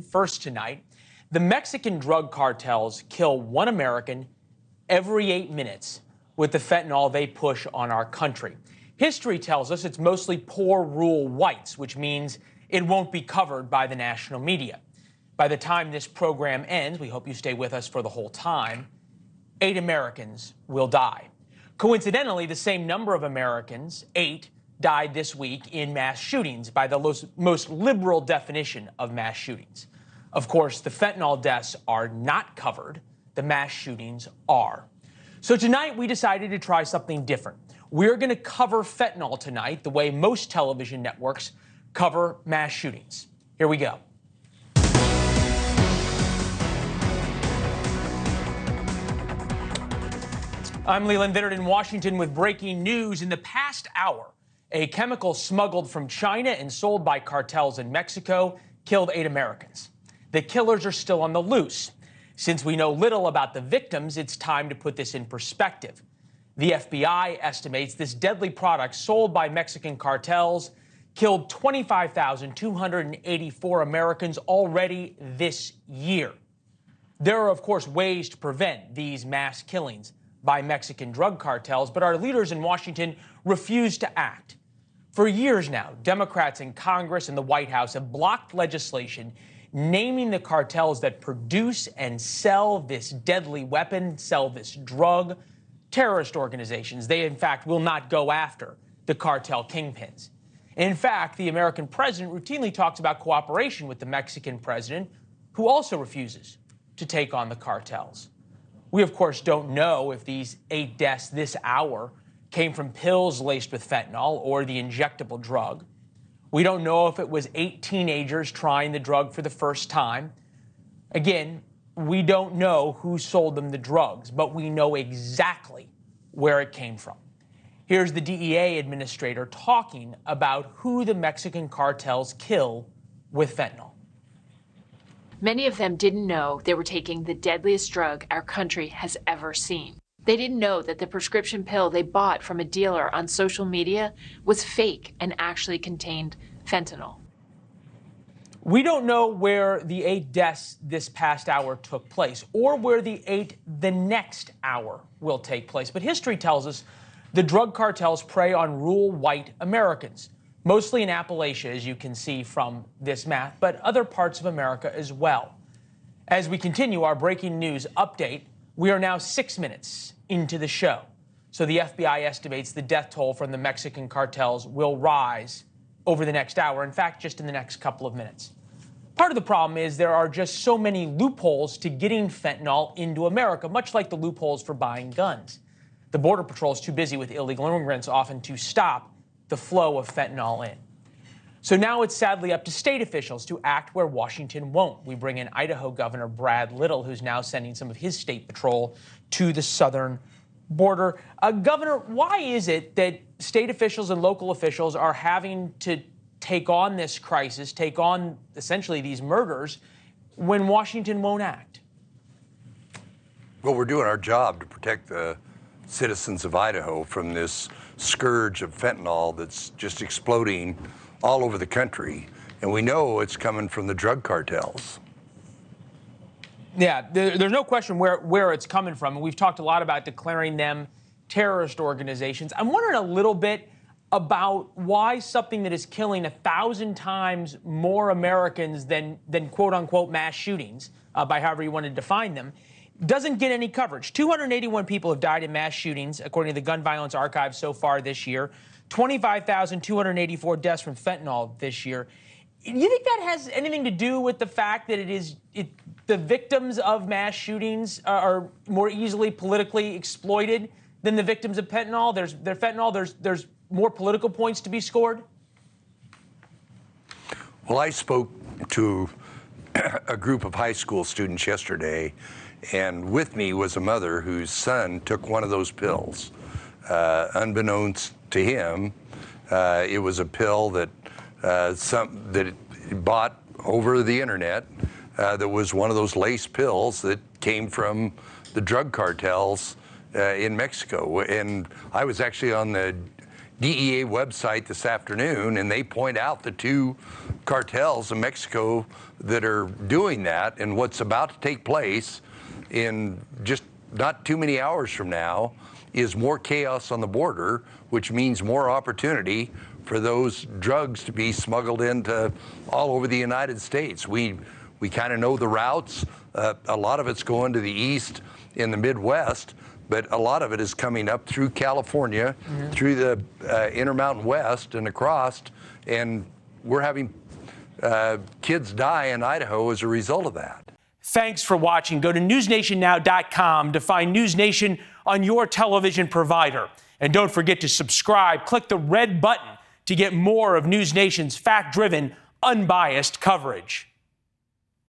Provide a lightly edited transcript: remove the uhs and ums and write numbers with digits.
First tonight, the Mexican drug cartels kill one American every 8 minutes with the fentanyl they push on our country. History tells us it's mostly poor rural whites, which means it won't be covered by the national media. By the time this program ends, we hope you stay with us for the whole time, 8 Americans will die. Coincidentally, the same number of Americans, 8, died this week in mass shootings by the most liberal definition of mass shootings. Of course, the fentanyl deaths are not covered. The mass shootings are. So tonight we decided to try something different. We're going to cover fentanyl tonight the way most television networks cover mass shootings. Here we go. I'm Leland Vittert in Washington with breaking news. In the past hour, a chemical smuggled from China and sold by cartels in Mexico killed 8 Americans. The killers are still on the loose. Since we know little about the victims, it's time to put this in perspective. The FBI estimates this deadly product sold by Mexican cartels killed 25,284 Americans already this year. There are, of course, ways to prevent these mass killings by Mexican drug cartels, but our leaders in Washington refuse to act. For years now, Democrats in Congress and the White House have blocked legislation naming the cartels that produce and sell this deadly weapon, sell this drug, terrorist organizations. They, in fact, will not go after the cartel kingpins. In fact, the American president routinely talks about cooperation with the Mexican president, who also refuses to take on the cartels. We, of course, don't know if these 8 deaths this hour came from pills laced with fentanyl or the injectable drug. We don't know if it was 8 teenagers trying the drug for the first time. Again, we don't know who sold them the drugs, but we know exactly where it came from. Here's the DEA administrator talking about who the Mexican cartels kill with fentanyl. Many of them didn't know they were taking the deadliest drug our country has ever seen. They didn't know that the prescription pill they bought from a dealer on social media was fake and actually contained fentanyl. We don't know where the 8 deaths this past hour took place or where the 8 the next hour will take place. But history tells us the drug cartels prey on rural white Americans, mostly in Appalachia, as you can see from this map, but other parts of America as well. As we continue our breaking news update, we are now 6 minutes into the show. So the FBI estimates the death toll from the Mexican cartels will rise over the next hour. In fact, just in the next couple of minutes. Part of the problem is there are just so many loopholes to getting fentanyl into America, much like the loopholes for buying guns. The Border Patrol is too busy with illegal immigrants often to stop the flow of fentanyl in. So now it's sadly up to state officials to act where Washington won't. We bring in Idaho Governor Brad Little, who's now sending some of his state patrol to the southern border. Governor, why is it that state officials and local officials are having to take on this crisis, take on essentially these murders, when Washington won't act? Well, we're doing our job to protect the citizens of Idaho from this scourge of fentanyl that's just exploding all over the country. And we know it's coming from the drug cartels. Yeah, there's no question where it's coming from. And we've talked a lot about declaring them terrorist organizations. I'm wondering a little bit about why something that is killing 1,000 times more Americans than quote unquote mass shootings, by however you want to define them, doesn't get any coverage. 281 people have died in mass shootings, according to the Gun Violence Archive so far this year. 25,284 deaths from fentanyl this year. Do you think that has anything to do with the fact that the victims of mass shootings are more easily politically exploited than the victims of fentanyl? There's more political points to be scored? Well, I spoke to a group of high school students yesterday, and with me was a mother whose son took one of those pills. Unbeknownst to him, it was a pill that that he bought over the internet that was one of those lace pills that came from the drug cartels in Mexico. And I was actually on the DEA website this afternoon, and they point out the two cartels in Mexico that are doing that, and what's about to take place in just not too many hours from now is more chaos on the border, which means more opportunity for those drugs to be smuggled into all over the United States. We kind of know the routes. A lot of it's going to the east in the Midwest, but a lot of it is coming up through California, through the Intermountain West and across, and we're having kids die in Idaho as a result of that. Thanks for watching. Go to newsnationnow.com to find NewsNation on your television provider. And don't forget to subscribe. Click the red button to get more of NewsNation's fact-driven, unbiased coverage.